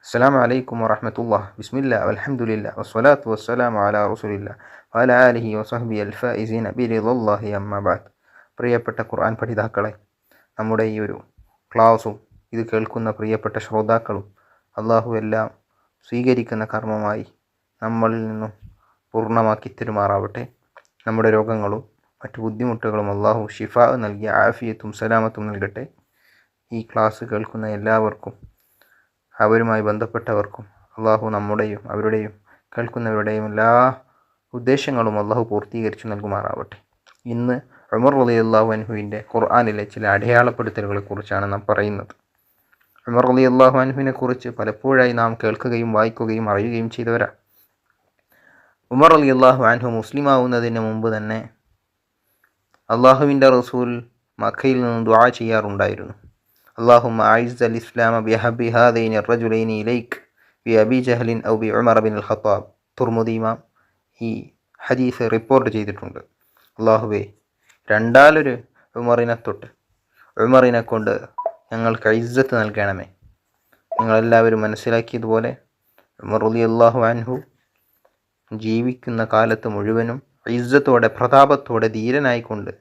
السلام عليكم ورحمة الله. بسم الله والحمد لله والصلاة والسلام على رسول الله وعلى آله وصحبه الفائزين برضا الله أما بعد. പ്രിയപ്പെട്ട ഖുർആൻ പഠിതാക്കളെ, നമ്മുടെ ഈ ഒരു ക്ലാസ്സും ഇത് കേൾക്കുന്ന പ്രിയപ്പെട്ട ശ്രോതാക്കളും അള്ളാഹു എല്ലാം സ്വീകരിക്കുന്ന കർമ്മമായി നമ്മളിൽ നിന്നും പൂർണ്ണമാക്കി തരുമാറാവട്ടെ. നമ്മുടെ രോഗങ്ങളും മറ്റു ബുദ്ധിമുട്ടുകളും അള്ളാഹു ഷിഫാ നൽകിയ ആഫിയത്തും സലാമത്തും നൽകട്ടെ. ഈ ക്ലാസ് കേൾക്കുന്ന എല്ലാവർക്കും അവരുമായി ബന്ധപ്പെട്ടവർക്കും അള്ളാഹു നമ്മുടെയും അവരുടെയും കേൾക്കുന്നവരുടെയും എല്ലാ ഉദ്ദേശങ്ങളും അള്ളാഹു പൂർത്തീകരിച്ചു നൽകുമാറാവട്ടെ. ഇന്ന് ഉമർ റളിയല്ലാഹു അൻഹുവിൻ്റെ ഖുർആനിലെ ചില അടയാളപ്പെടുത്തലുകളെ കുറിച്ചാണ് നാം പറയുന്നത്. ഉമർ റളിയല്ലാഹു അൻഹുവിനെ കുറിച്ച് പലപ്പോഴായി നാം കേൾക്കുകയും വായിക്കുകയും അറിയുകയും ചെയ്തവരാണ്. ഉമർ റളിയല്ലാഹു അൻഹു മുസ്ലിമാവുന്നതിന് മുമ്പ് തന്നെ അള്ളാഹുവിൻ്റെ റസൂൽ മക്കയിൽ നിന്ന് ദുആ ചെയ്യാറുണ്ടായിരുന്നു. അല്ലാഹുമ്മ അഇസ്സൽ ഇസ്ലാമ ബിഹബ്ബി ഹാദൈനി റജുലൈനി ഇലൈക് ബി അബി ജഹലിൻ ഔ ബി ഉമർ ബിൻ അൽ ഖത്താബ്. തുർമുദി ഇമാം ഈ ഹദീസ് റിപ്പോർട്ട് ചെയ്തിട്ടുണ്ട്. അല്ലാഹുവേ, രണ്ടാലൊരു ഉമറിനെ കൊണ്ട് ഞങ്ങൾക്ക് ഇസ്സത്ത് നൽകണമേ. നിങ്ങളെല്ലാവരും മനസ്സിലാക്കിയതുപോലെ ഉമർ റളിയല്ലാഹു അൻഹു ജീവിക്കുന്ന കാലത്ത് മുഴുവനും ഇസ്സത്തോടെ, പ്രതാപത്തോടെ, ധീരനായിക്കൊണ്ട്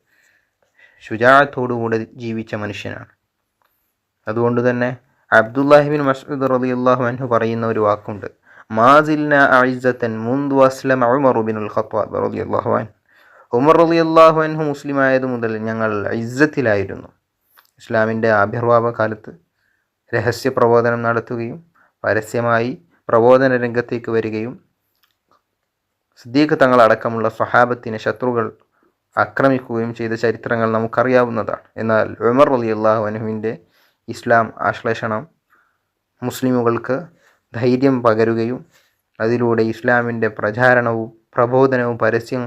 ശുജാഅത്തോടുകൂടെ ജീവിച്ച മനുഷ്യനാണ്. അതുകൊണ്ട് തന്നെ അബ്ദുല്ലാഹിബിൻ മസ്ഊദ് റളിയല്ലാഹു അൻഹു പറയുന്ന ഒരു വാക്കുണ്ട്, മാസിൽന അഇസ്സതൻ മുൻദു അസ്ലമ ഉമർ ബിനുൽ ഖത്താബ് റളിയല്ലാഹു അൻഹു. ഉമർ റളിയല്ലാഹു അൻഹു മുസ്ലിമായത് മുതൽ ഞങ്ങൾ ഇസ്സത്തിലായിരുന്നു. ഇസ്ലാമിൻ്റെ ആവിർഭാവ കാലത്ത് രഹസ്യ പ്രബോധനം നടത്തുകയും പരസ്യമായി പ്രബോധന രംഗത്തേക്ക് വരികയും സിദ്ദീഖ് തങ്ങളടക്കമുള്ള സ്വഹാബത്തിനെ ശത്രുക്കൾ ആക്രമിക്കുകയും ചെയ്ത ചരിത്രങ്ങൾ നമുക്കറിയാവുന്നതാണ്. എന്നാൽ ഉമർ റളിയല്ലാഹു അൻഹുവിൻ്റെ ഇസ്ലാം ആശ്ലേഷണം മുസ്ലിമുകൾക്ക് ധൈര്യം പകരുകയും അതിലൂടെ ഇസ്ലാമിൻ്റെ പ്രചാരണവും പ്രബോധനവും പരസ്യം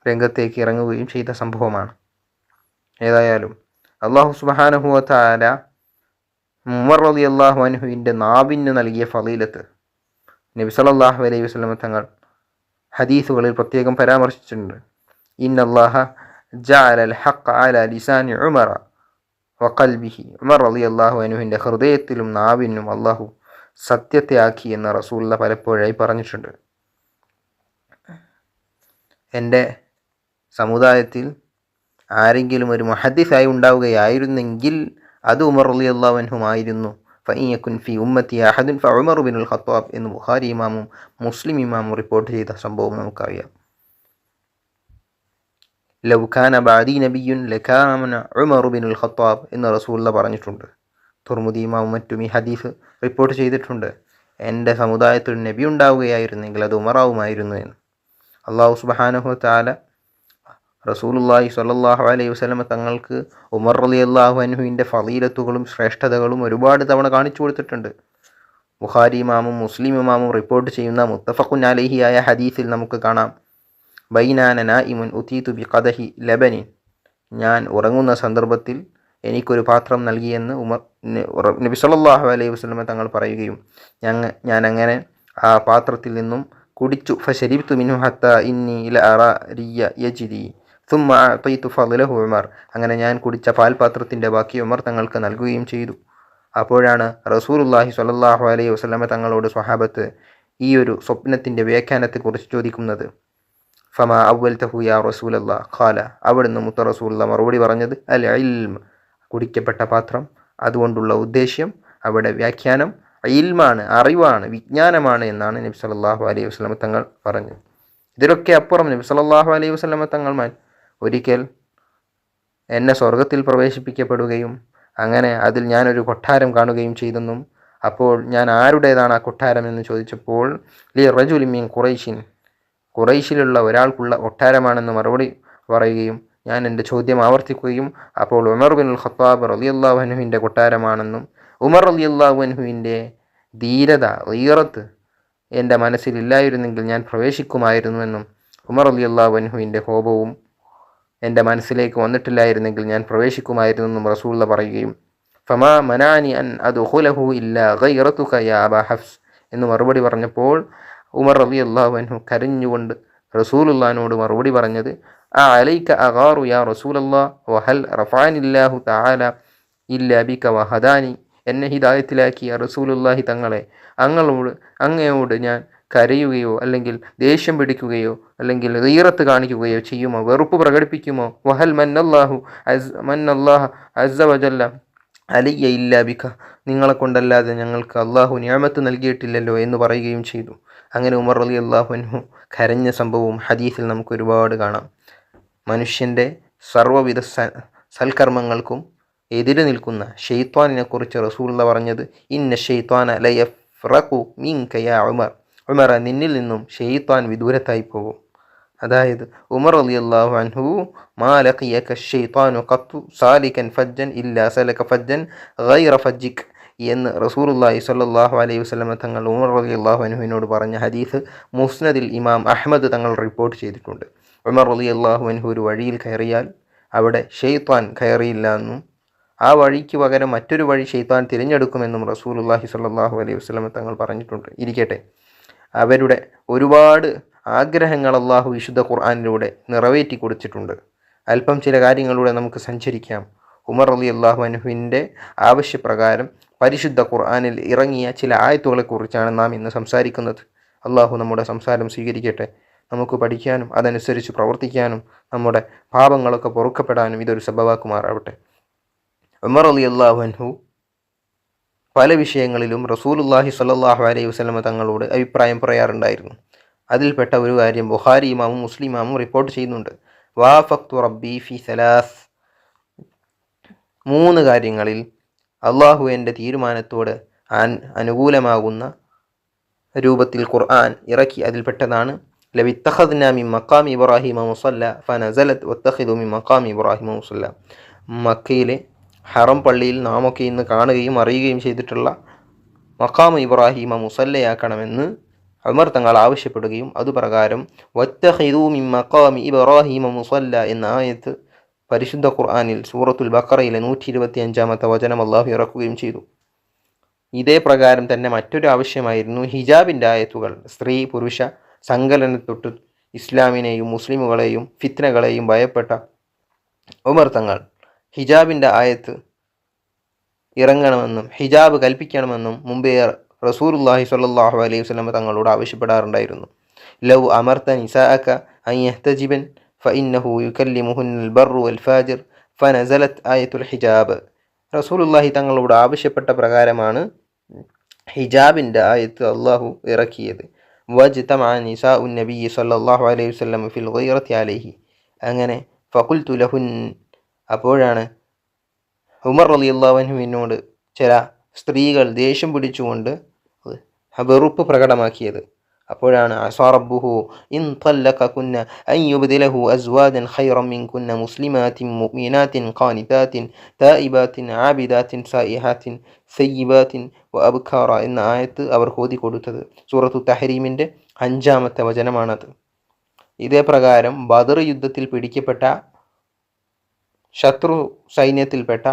രംഗത്തേക്ക് ഇറങ്ങുകയും ചെയ്ത സംഭവമാണ്. ഏതായാലും അല്ലാഹു സുബ്ഹാനഹു വ തആല ഉമർ റളിയല്ലാഹു അൻഹുവിൻ്റെ നാവിന് നൽകിയ ഫളീലത്ത് നബി സല്ലല്ലാഹു അലൈഹി വസല്ലം തങ്ങൾ ഹദീസുകളിൽ പ്രത്യേകം പരാമർശിച്ചിട്ടുണ്ട്. ഇന്നല്ലാഹ ജഅലൽ ഹഖ്ഖ അലാ ലിസാനി ഉമറ വഖൽബിഹി. ഉമർ റളിയല്ലാഹു അൻഹുവിൻ്റെ ഹൃദയത്തിലും നാവിനും അള്ളാഹു സത്യത്തെ ആക്കി എന്ന് റസൂലുള്ളാഹി പലപ്പോഴായി പറഞ്ഞിട്ടുണ്ട്. എൻ്റെ സമുദായത്തിൽ ആരെങ്കിലും ഒരു മുഹദ്ദിസായി ഉണ്ടാവുകയായിരുന്നെങ്കിൽ അത് ഉമർ റളിയല്ലാഹു അൻഹുമായിരുന്നു. ഫഇൻ യകുൻ ഫി ഉമ്മത്തി അഹദുൻ ഫഉമർ ബിനുൽ ഖത്താബ് എന്ന് ബുഖാരി ഇമാമും മുസ്ലിം ഇമാമും റിപ്പോർട്ട് ചെയ്ത സംഭവം നമുക്കറിയാം. ലൗ കാന ബഅദി നബിയ്യുൻ ലകാന ഉമർ ബിനുൽ ഖത്താബ് എന്ന് റസൂലുള്ളാഹി പറഞ്ഞിട്ടുണ്ട്. തുർമുദി ഇമാമും മറ്റും ഈ ഹദീസ് റിപ്പോർട്ട് ചെയ്തിട്ടുണ്ട്. എൻ്റെ സമുദായത്തിൽ നബി ഉണ്ടാവുകയായിരുന്നെങ്കിൽ അത് ഉമറാവുമായിരുന്നു എന്ന്. അല്ലാഹു സുബ്ഹാനഹു വ തആല റസൂലുള്ളാഹി സ്വല്ലല്ലാഹു അലൈഹി വസല്ലം തങ്ങൾക്ക് ഉമർ റളിയല്ലാഹു അൻഹുവിൻ്റെ ഫളീലത്തുകളും ശ്രേഷ്ഠതകളും ഒരുപാട് തവണ കാണിച്ചു കൊടുത്തിട്ടുണ്ട്. ബുഖാരി ഇമാമും മുസ്ലിം ഇമാമും റിപ്പോർട്ട് ചെയ്യുന്ന മുത്തഫഖുൻ അലൈഹി ആയ ഹദീസിൽ നമുക്ക് കാണാം, ബൈനാന നായിമുൻ ഉതീതു ബി ഖദഹി ലബനിൻ. ഞാൻ ഉറങ്ങുന്ന സന്ദർഭത്തിൽ എനിക്കൊരു പാത്രം നൽകിയെന്ന് നബി സല്ലല്ലാഹു അലൈഹി വസല്ലം തങ്ങൾ പറയുകയും ഞാൻ അങ്ങനെ ആ പാത്രത്തിൽ നിന്നും കുടിച്ചു. ഫശരിബ്തു മിൻഹു ഹത്താ ഇന്നി ലഅറാ റിയ യജ്രി സുമ്മ അഅതൈതു ഫളലഹു ഉമർ. അങ്ങനെ ഞാൻ കുടിച്ച പാൽപാത്രത്തിൻ്റെ ബാക്കി ഉമർ തങ്ങൾക്ക് നൽകുകയും ചെയ്തു. അപ്പോഴാണ് റസൂലുള്ളാഹി സ്വല്ലല്ലാഹു അലൈഹി വസല്ലം തങ്ങളോട് സ്വഹാബത്ത് ഈ ഒരു സ്വപ്നത്തിൻ്റെ വ്യാഖ്യാനത്തെക്കുറിച്ച് ചോദിക്കുന്നത്. ഫമാ അവ്വൽതഹു യാ റസൂലല്ലാഹ് ഖാല. അവിടുന്ന് മുത്ത റസൂലുള്ളാഹി മറുപടി പറഞ്ഞത് അൽ ഇൽം, കുടിക്കപ്പെട്ട പാത്രം. അതുകൊണ്ടുള്ള ഉദ്ദേശ്യം, അവിടെ വ്യാഖ്യാനം ഇൽമാണ്, അറിവാണ്, വിജ്ഞാനമാണ് എന്നാണ് നബി സല്ലല്ലാഹു അലൈഹി വസല്ലം തങ്ങൾ പറഞ്ഞത്. ഇതിലൊക്കെ അപ്പുറം നബി സല്ലല്ലാഹു അലൈഹി വസല്ലം തങ്ങൾ ഒരിക്കൽ എന്നെ സ്വർഗത്തിൽ പ്രവേശിപ്പിക്കപ്പെടുകയും അങ്ങനെ അതിൽ ഞാനൊരു കൊട്ടാരം കാണുകയും ചെയ്തെന്നും, അപ്പോൾ ഞാൻ ആരുടേതാണ് ആ കൊട്ടാരം എന്ന് ചോദിച്ചപ്പോൾ ലി റജുലിൻ മിൻ ഖുറൈശിൻ, ഖുറൈശിലുള്ള ഒരാൾക്കുള്ള കൊട്ടാരമാണെന്ന് മറുപടി പറയുകയും ഞാൻ എൻ്റെ ചോദ്യം ആവർത്തിക്കുകയും അപ്പോൾ ഉമർ ബിനുൽ ഖത്താബ് റളിയല്ലാഹു അൻഹുവിൻ്റെ കൊട്ടാരമാണെന്നും ഉമർ റളിയല്ലാഹു അൻഹുവിൻ്റെ ധീരത, ഗീറത്ത് എൻ്റെ മനസ്സിലില്ലായിരുന്നെങ്കിൽ ഞാൻ പ്രവേശിക്കുമായിരുന്നുവെന്നും ഉമർ റളിയല്ലാഹു അൻഹുവിൻ്റെ കോപവും എൻ്റെ മനസ്സിലേക്ക് വന്നിട്ടില്ലായിരുന്നെങ്കിൽ ഞാൻ പ്രവേശിക്കുമായിരുന്നെന്നും റസൂലുള്ളാഹി പറയുകയും ഫമാ മനാനി അൻ അദ്ഖുലഹു ഇല്ലാ ഗൈറതുക യാ അബാ ഹഫ്സ് എന്ന് മറുപടി പറഞ്ഞപ്പോൾ ഉമർ റളിയല്ലാഹു അൻഹു കരഞ്ഞുകൊണ്ട് റസൂലുള്ളാഹിനോട് മറുപടി പറഞ്ഞത് അലൈക അഗാറു യാ റസൂലല്ലാഹ് വഹൽ റഫഅനില്ലാഹു തആല ഇല്ലാ ബിക വഹദാനി എന്നെ ഹിദായത്തിലാക്കിയ റസൂലുള്ളാഹി തങ്ങളെ, അങ്ങയോട് ഞാൻ കരയുകയോ അല്ലെങ്കിൽ ദേഷ്യം പിടിക്കുകയോ അല്ലെങ്കിൽ ഗീറത്ത് കാണിക്കുകയോ ചെയ്യുമോ, വെറുപ്പ് പ്രകടിപ്പിക്കുമോ? വഹൽ മന്നല്ലാഹു അസ്സ വജല്ല അലിയ ഇല്ലാ ബിക, നിങ്ങളെ കൊണ്ടല്ലാതെ ഞങ്ങൾക്ക് അള്ളാഹു നിഅമത്ത് നൽകിയിട്ടില്ലല്ലോ എന്ന് പറയുകയും ചെയ്തു. അങ്ങനെ ഉമർ റളിയല്ലാഹു അൻഹു കരഞ്ഞ സംഭവവും ഹദീസിൽ നമുക്ക് ഒരുപാട് കാണാം. മനുഷ്യൻ്റെ സർവ്വവിധ സൽക്കർമ്മങ്ങൾക്കും എതിര് നിൽക്കുന്ന ഷെയ്ത്വാനിനെ കുറിച്ച് റസൂലുള്ള പറഞ്ഞത്, ഇന്ന ഷെയ്ത്വാന ലയഫ്റഖു മിൻക യാ ഉമർ, ഉമർ നിന്നിൽ നിന്നും ഷെയ്ത്വാൻ വിദൂരത്തായി പോകും. അതായത് ഉമർ റളിയല്ലാഹു അൻഹു മാ ലഖിയക ഷൈത്വാനു ഖത്തു സാലികൻ ഫജ്ജൻ ഇല്ലാ സലക ഫജ്ജൻ ഗൈറ ഫജ്ജിക് എന്ന് റസൂലുള്ളാഹി സ്വല്ലല്ലാഹു അലൈഹി വസല്ലം തങ്ങൾ ഉമർ റളിയല്ലാഹു അൻഹുവിനോട് പറഞ്ഞ ഹദീസ് മുസ്നദിൽ ഇമാം അഹ്മദ് തങ്ങൾ റിപ്പോർട്ട് ചെയ്തിട്ടുണ്ട്. ഉമർ റളിയല്ലാഹു അൻഹു ഒരു വഴിയിൽ കയറിയാൽ അവിടെ ഷെയ്ത്വാൻ കയറിയില്ല എന്നും ആ വഴിക്ക് പകരം മറ്റൊരു വഴി ഷെയ്ത്വാൻ തിരഞ്ഞെടുക്കുമെന്നും റസൂലുള്ളാഹി സ്വല്ലല്ലാഹു അലൈഹി വസല്ലം തങ്ങൾ പറഞ്ഞിട്ടുണ്ട്. ഇരിക്കട്ടെ, അവരുടെ ഒരുപാട് ആഗ്രഹങ്ങൾ അള്ളാഹു വിശുദ്ധ ഖുർആനിലൂടെ നിറവേറ്റി കൊടുത്തിട്ടുണ്ട്. അല്പം ചില കാര്യങ്ങളിലൂടെ നമുക്ക് സഞ്ചരിക്കാം. ഉമർ റളിയല്ലാഹു അൻഹുവിൻ്റെ ആവശ്യപ്രകാരം പരിശുദ്ധ ഖുർആനിൽ ഇറങ്ങിയ ചില ആയത്തുകളെക്കുറിച്ചാണ് നാം ഇന്ന് സംസാരിക്കുന്നത്. അള്ളാഹു നമ്മുടെ സംസാരം സ്വീകരിക്കട്ടെ. നമുക്ക് പഠിക്കാനും അതനുസരിച്ച് പ്രവർത്തിക്കാനും നമ്മുടെ പാപങ്ങളൊക്കെ പൊറുക്കപ്പെടാനും ഇതൊരു സബബാക്കുമാറാവട്ടെ. ഉമർ റളിയല്ലാഹു അൻഹു പല വിഷയങ്ങളിലും റസൂലുള്ളാഹി സ്വല്ലല്ലാഹു അലൈഹി വസല്ലം തങ്ങളോട് അഭിപ്രായം പറയാറുണ്ടായിരുന്നു. അതിൽപ്പെട്ട ഒരു കാര്യം ബുഖാരി ഇമാമും മുസ്ലിം ഇമാമും റിപ്പോർട്ട് ചെയ്യുന്നുണ്ട്. വാഫഖ്തു റബ്ബി ഫി സലാസ്, 3 കാര്യങ്ങളിൽ അള്ളാഹു എൻ്റെ തീരുമാനത്തോട് അനുകൂലമാകുന്ന രൂപത്തിൽ ഖുർആൻ ഇറക്കി. അതിൽപ്പെട്ടതാണ് ലവിത്തഖദ്നാ മിൻ മഖാമി ഇബ്രാഹിമ മുസല്ല ഫനസലത് വത്തഖിദു മിൻ മഖാമി ഇബ്രാഹിമ മുസല്ല. മക്കയിലെ ഹറം പള്ളിയിൽ നാമൊക്കെ ഇന്ന് കാണുകയും അറിയുകയും ചെയ്തിട്ടുള്ള മഖാമു ഇബ്രാഹിമ മുസല്ലയാക്കണമെന്ന് ഉമർ തങ്ങൾ ആവശ്യപ്പെടുകയും അതുപ്രകാരം വത്തഖിദു മിൻ മഖാമി ഇബ്രാഹിമ മുസല്ല എന്ന ആയത്ത് പരിശുദ്ധ ഖുർആനിൽ സൂറത്തുൽ ബഖറയിലെ 125-ാമത്തെ വചനം അള്ളാഹു ഇറക്കുകയും ചെയ്തു. ഇതേ പ്രകാരം തന്നെ മറ്റൊരു ആവശ്യമായിരുന്നു ഹിജാബിൻ്റെ ആയത്തുകൾ. സ്ത്രീ പുരുഷ സങ്കലനത്തൊട്ട് ഇസ്ലാമിനെയും മുസ്ലിമുകളെയും ഫിത്നകളെയും ഭയപ്പെട്ട ഉമർ തങ്ങൾ ഹിജാബിൻ്റെ ആയത്ത് ഇറങ്ങണമെന്നും ഹിജാബ് കൽപ്പിക്കണമെന്നും മുമ്പേ റസൂലുള്ളാഹി സ്വല്ലല്ലാഹു അലൈഹി വസല്ലം തങ്ങളോട് ആവശ്യപ്പെടാറുണ്ടായിരുന്നു. ലൗ അമർത നിസാഅക അൻ യഹ്തജിബൻ ഫഇന്നഹു യുകല്ലിമുഹുന്നൽ ബർറു വൽ ഫാജിർ ഫനസലത് ആയത്തുൽ ഹിജാബ്. റസൂലുള്ളാഹി തങ്ങളോട് ആവശ്യപ്പെട്ട പ്രകാരമാണ് ഹിജാബിൻ്റെ ആയത്ത് അള്ളാഹു ഇറക്കിയത്. വജ്തമഅ നിസാഉൻ നബിയ്യി സ്വല്ലല്ലാഹു അലൈഹി വസല്ലം ഫിൽ ഗൈറത്തി അലൈഹി. അങ്ങനെ ഫഖുൽതു ലഹുൻ, അപ്പോഴാണ് ഉമർ റളിയല്ലാഹു അൻഹുവിനോട് ചില സ്ത്രീകൾ ദേഷ്യം പിടിച്ചുകൊണ്ട് വെറുപ്പ് പ്രകടമാക്കിയത്. അപ്പോഴാണ് അസാ റബ്ബുഹു ഇൻ തല്ലഖകുന്ന അൻ യുബ്ദിലഹു അസ്വാജൻ ഖൈറൻ മിൻകുന്ന മുസ്ലിമാത്തിൻ മുഅ്മിനാത്തിൻ ഖാനിതാത്തിൻ തായിബാത്തിൻ ആബിദാത്തിൻ സായിഹാത്തിൻ സയ്യിബാത്തിൻ വഅബ്കാറ എന്ന ആയത്ത് അവർ ഓതി കൊടുത്തത്. സൂറത്തു തഹരീമിൻ്റെ 5-ാമത്തെ വചനമാണത്. ഇതേ പ്രകാരം ബദർ യുദ്ധത്തിൽ പിടിക്കപ്പെട്ട ശത്രു സൈന്യത്തിൽപ്പെട്ട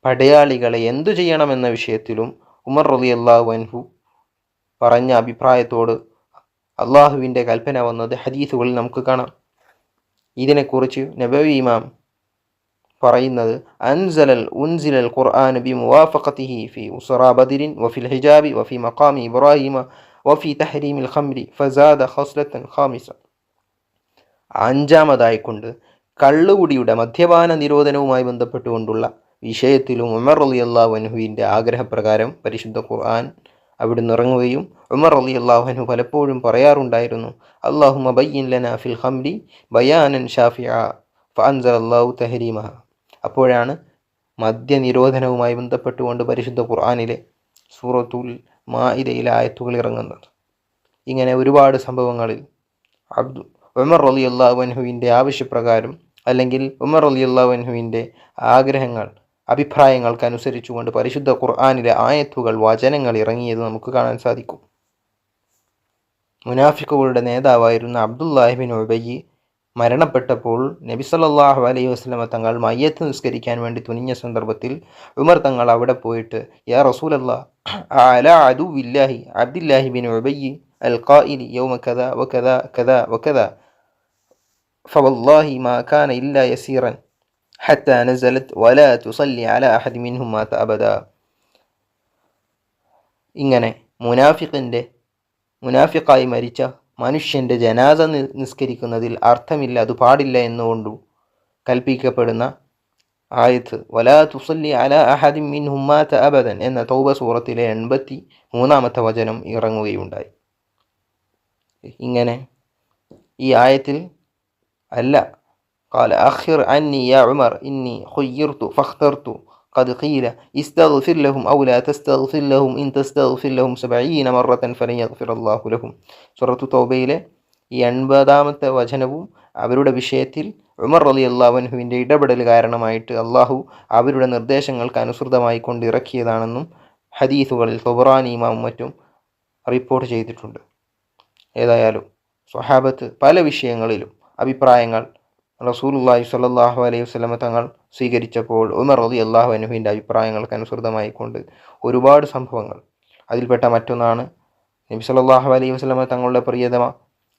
പടയാളികളെ എന്തു ചെയ്യണമെന്ന വിഷയത്തിലും ഉമർ റളിയല്ലാഹു അൻഹു പറഞ്ഞ അഭിപ്രായത്തോട് അള്ളാഹുവിൻ്റെ കൽപ്പന വന്നത് ഹദീസുകളിൽ നമുക്ക് കാണാം. ഇതിനെക്കുറിച്ച് നബവി ഇമാം പറയുന്നത് ഉൻസിലൽ ഖുർആൻ ബി മുവാഫഖതിഹി ഫി ഉസ്റാ ബദരിൻ വഫിൽ ഹിജാബി വഫി മഖാമി ഇബ്രാഹിമ വഫി തഹരീമിൽ ഖംരി ഫസാദ ഖസ്ലത്തൻ ഖാമിസ. 5-ാമതായിക്കൊണ്ട് കള്ളുകുടിയുടെ മദ്യപാന നിരോധനവുമായി ബന്ധപ്പെട്ടുകൊണ്ടുള്ള വിഷയത്തിലും ഉമർ റളിയല്ലാഹു അൻഹുവിൻ്റെ ആഗ്രഹപ്രകാരം പരിശുദ്ധ ഖുർആൻ അവിടുന്ന് ഇറങ്ങുകയും ഉമർ റളിയല്ലാഹു അൻഹു പലപ്പോഴും പറയാറുണ്ടായിരുന്നു, അല്ലാഹുമ്മ ബയ്യിൻ ലനാ ഫിൽ ഖംരി ബയാനൻ ഷാഫിഅ ഫഅൻസലല്ലാഹു തഹരീമഹ. അപ്പോഴാണ് മദ്യനിരോധനവുമായി ബന്ധപ്പെട്ടുകൊണ്ട് പരിശുദ്ധ ഖുർആനിലെ സൂറത്തുൽ മാഇദയിലെ ആയത്തുകൾ ഇറങ്ങുന്നത്. ഇങ്ങനെ ഒരുപാട് സംഭവങ്ങളിൽ ഉമർ റളിയല്ലാഹു അൻഹുവിൻ്റെ ആവശ്യപ്രകാരം അല്ലെങ്കിൽ ഉമർ റളിയല്ലാഹു അൻഹുവിൻ്റെ ആഗ്രഹങ്ങൾ അഭിപ്രായങ്ങൾക്കനുസരിച്ചുകൊണ്ട് പരിശുദ്ധ ഖുർആനിലെ ആയത്തുകൾ വചനങ്ങൾ ഇറങ്ങിയത് നമുക്ക് കാണാൻ സാധിക്കും. മുനാഫിക്കുകളുടെ നേതാവായിരുന്ന അബ്ദുല്ലാഹി ബിൻ ഉബയ്യ് മരണപ്പെട്ടപ്പോൾ നബി സല്ലല്ലാഹു അലൈഹി വസല്ലമ തങ്ങൾ മയ്യത്ത് നിസ്കരിക്കാൻ വേണ്ടി തുനിഞ്ഞ സന്ദർഭത്തിൽ ഉമർ തങ്ങൾ അവിടെ പോയിട്ട് യാ റസൂലല്ലാഹ് അലാ അദുവില്ലാഹി അബ്ദുല്ലാഹി ബിൻ ഉബയ്യ് അൽ ഖായിലി യൗമ കദാ വകദാ കദാ വകദാ ഫവല്ലാഹി മാ കാന ഇല്ലാ യസീറൻ ഹത്താ നസലത് വലാ തുസല്ലി അലാ അഹദി മിൻഹും മാത അബദാ. ഇങ്ങനെ മുനാഫിക്കായി മരിച്ച മനുഷ്യൻ്റെ ജനാസ നിസ്കരിക്കുന്നതിൽ അർത്ഥമില്ല, അത് പാടില്ല എന്നുകൊണ്ടു കൽപ്പിക്കപ്പെടുന്ന ആയത്ത് വലാ തുസല്ലി അലാ അഹദിൻ മിൻഹും മാത അബദൻ എന്ന തൗബ സൂറത്തിലെ 83-ാമത്തെ വചനം ഇറങ്ങുകയുണ്ടായി. ഇങ്ങനെ ഈ ആയത്തിൽ അല്ല ഖാല അഖിർ അന്നി യാ ഉമർ ഇന്നി ഖുയ്യിർതു ഫഖ്തർതു ഖദ് ഖീല ഇസ്തഗ്ഫിർ ലഹും ഔ ലാ തസ്തഗ്ഫിർ ലഹും ഇൻ തസ്തഗ്ഫിർ ലഹും 70 മറത്തൻ ഫലൻ യഗ്ഫിറല്ലാഹു ലഹും. സൂറത്തു തൗബയിലെ ഈ 80-ാമത്തെ വചനവും അവരുടെ വിഷയത്തിൽ ഉമർ റളിയല്ലാഹു അൻഹുവിൻ്റെ ഇടപെടൽ കാരണമായിട്ട് അള്ളാഹു അവരുടെ നിർദ്ദേശങ്ങൾക്ക് അനുസൃതമായി കൊണ്ട് ഇറക്കിയതാണെന്നും ഹദീസുകളിൽ തൊബറാനി ഇമാമും മറ്റും റിപ്പോർട്ട് ചെയ്തിട്ടുണ്ട്. ഏതായാലും സ്വഹാബത്ത് പല വിഷയങ്ങളിലും അഭിപ്രായങ്ങൾ റസൂലുള്ളാഹി സ്വല്ലല്ലാഹു അലൈഹി വസല്ലമ തങ്ങൾ സ്വീകരിച്ചപ്പോൾ ഉമർ റളിയല്ലാഹു അൻഹുവിൻ്റെ അഭിപ്രായങ്ങൾക്ക് അനുസൃതമായി കൊണ്ട് ഒരുപാട് സംഭവങ്ങൾ. അതിൽപ്പെട്ട മറ്റൊന്നാണ് നബി സല്ലല്ലാഹു അലൈഹി വസല്ലമ തങ്ങളുടെ പ്രിയതമ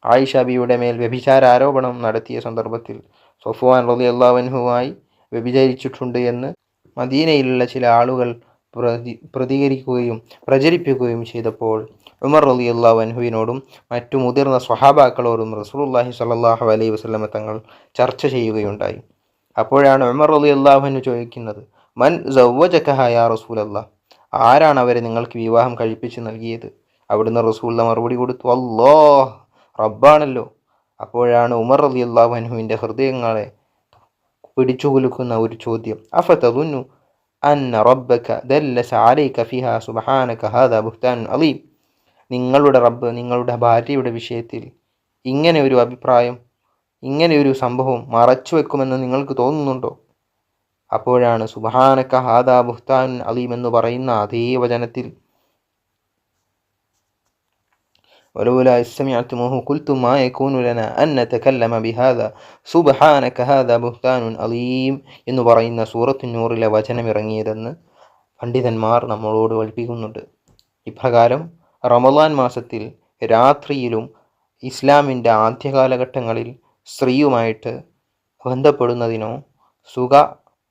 ആയിഷ ബിയുടെ മേൽ വ്യഭിചാര ആരോപണം നടത്തിയ സന്ദർഭത്തിൽ സഫ്വാൻ റളിയല്ലാഹു അൻഹുവുമായി വ്യഭിചരിച്ചിട്ടുണ്ട് എന്ന് മദീനയിലുള്ള ചില ആളുകൾ പ്രതികരിക്കുകയും പ്രചരിപ്പിക്കുകയും ചെയ്തപ്പോൾ ഉമർ റളിയല്ലാഹു അൻഹുവിനോടും മറ്റു മുതിർന്ന സ്വഹാബാക്കളോടും റസൂലുള്ളാഹി സ്വല്ലല്ലാഹു അലൈഹി വസല്ലമ തങ്ങൾ ചർച്ച ചെയ്യുകയുണ്ടായി. അപ്പോഴാണ് ഉമർ റളിയല്ലാഹു അൻഹു ചോദിക്കുന്നത്, മൻ സവ്വജകഹ യാ റസൂലല്ലാഹ്, ആരാണ് അവരെ നിങ്ങൾക്ക് വിവാഹം കഴിപ്പിച്ച് നൽകിയത്? അവിടുന്ന് റസൂലുള്ള മറുപടി കൊടുത്തു, അല്ലാഹ്, റബ്ബാണല്ലോ. അപ്പോഴാണ് ഉമർ റളിയല്ലാഹു അൻഹുവിൻ്റെ ഹൃദയങ്ങളെ പിടിച്ചുകുലുക്കുന്ന ഒരു ചോദ്യം, അഫതദുന്നു അന്ന റബ്ബക ദല്ലസ അലൈക ഫിഹാ സുബ്ഹാനക ഹാദാ ബുഹ്താനുൻ അലീം, നിങ്ങളുടെ റബ്ബ് നിങ്ങളുടെ ഭാര്യയുടെ വിഷയത്തിൽ ഇങ്ങനെ ഒരു അഭിപ്രായം, ഇങ്ങനെ ഒരു സംഭവം മറച്ചു വെക്കുമെന്ന് നിങ്ങൾക്ക് തോന്നുന്നുണ്ടോ? അപ്പോഴാണ് സുബ്ഹാനക ഹാദാ ബുഹ്താനുൻ അലീം എന്ന് പറയുന്ന അതേ വചനത്തിൽ ولولا إذ سمعتموه قلتم ما يكون لنا أن نتكلم بهذا سبحانك هذا بهتان അലീം എന്ന് പറയുന്ന സൂറത്തു നൂറിലെ വചനം ഇറങ്ങിയതെന്ന് പണ്ഡിതന്മാർ നമ്മളോട് പഠിപ്പിക്കുന്നുണ്ട്. ഇപ്രകാരം റമളാൻ മാസത്തിൽ രാത്രിയിലും ഇസ്ലാമിൻ്റെ ആദ്യ കാലഘട്ടങ്ങളിൽ സ്ത്രീയുമായിട്ട് ബന്ധപ്പെടുന്നതിനോ സുഖ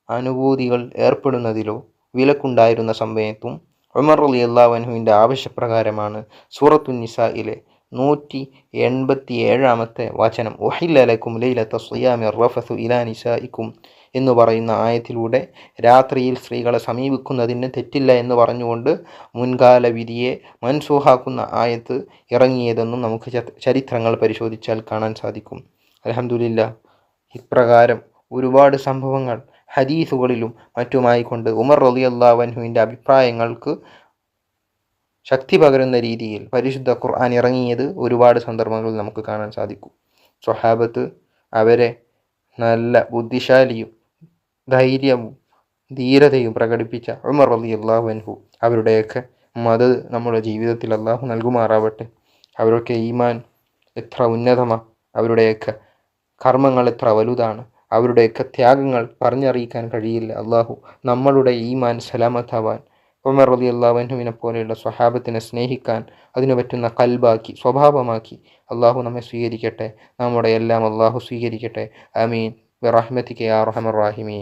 അനുഭൂതികൾ ഏർപ്പെടുന്നതിലോ വിലക്കുണ്ടായിരുന്ന സമയത്തും ഉമർ റളിയല്ലാഹു അൻഹുവിൻ്റെ ആവശ്യപ്രകാരമാണ് സൂറത്തു നിസായിലെ 187-ാമത്തെ വചനം ഉഹില്ല ലക്കും ലൈലത സിയാമി റഫസു ഇലാ നിസായിക്കും എന്ന് പറയുന്ന ആയത്തിലൂടെ രാത്രിയിൽ സ്ത്രീകളെ സമീപിക്കുന്നതിന് തെറ്റില്ല എന്ന് പറഞ്ഞുകൊണ്ട് മുൻകാല വിധിയെ മൻസൂഹാക്കുന്ന ആയത്ത് ഇറങ്ങിയതെന്നും നമുക്ക് ചരിത്രങ്ങൾ പരിശോധിച്ചാൽ കാണാൻ സാധിക്കും. അൽഹംദുലില്ലാഹ്, ഇപ്രകാരം ഒരുപാട് സംഭവങ്ങൾ ഹദീസുകളിലും മറ്റുമായി കൊണ്ട് ഉമർ റളിയല്ലാഹു അൻഹുവിൻ്റെ അഭിപ്രായങ്ങൾക്ക് ശക്തി പകരുന്ന രീതിയിൽ പരിശുദ്ധ ഖുർആൻ ഇറങ്ങിയത് ഒരുപാട് സന്ദർഭങ്ങളിൽ നമുക്ക് കാണാൻ സാധിക്കും. സ്വഹാബത്ത് അവരെ നല്ല ബുദ്ധിശാലിയും ധൈര്യവും ധീരതയും പ്രകടിപ്പിച്ച ഉമർ റളിയല്ലാഹു അൻഹു അവരുടെയൊക്കെ മദദ് നമ്മുടെ ജീവിതത്തിൽ അല്ലാഹു നൽകുമാറാവട്ടെ. അവരൊക്കെ ഈമാൻ എത്ര ഉന്നതമാണ്, അവരുടെയൊക്കെ കർമ്മങ്ങൾ എത്ര വലുതാണ്, അവരുടെയൊക്കെ ത്യാഗങ്ങൾ പറഞ്ഞറിയിക്കാൻ കഴിയില്ല. അള്ളാഹു നമ്മളുടെ ഈമാൻ സലാമത്താവാൻ ഉമർ റളിയല്ലാഹു അൻഹുവിനെ പോലെയുള്ള സ്വഹാബത്തിനെ സ്നേഹിക്കാൻ അതിനു പറ്റുന്ന കൽബാക്കി സ്വഭാവമാക്കി അള്ളാഹു നമ്മെ സ്വീകരിക്കട്ടെ. നമ്മുടെ എല്ലാം അള്ളാഹു സ്വീകരിക്കട്ടെ. ആമീൻ ബിറഹ്മതിക യാ അർഹമർ റഹീമീൻ.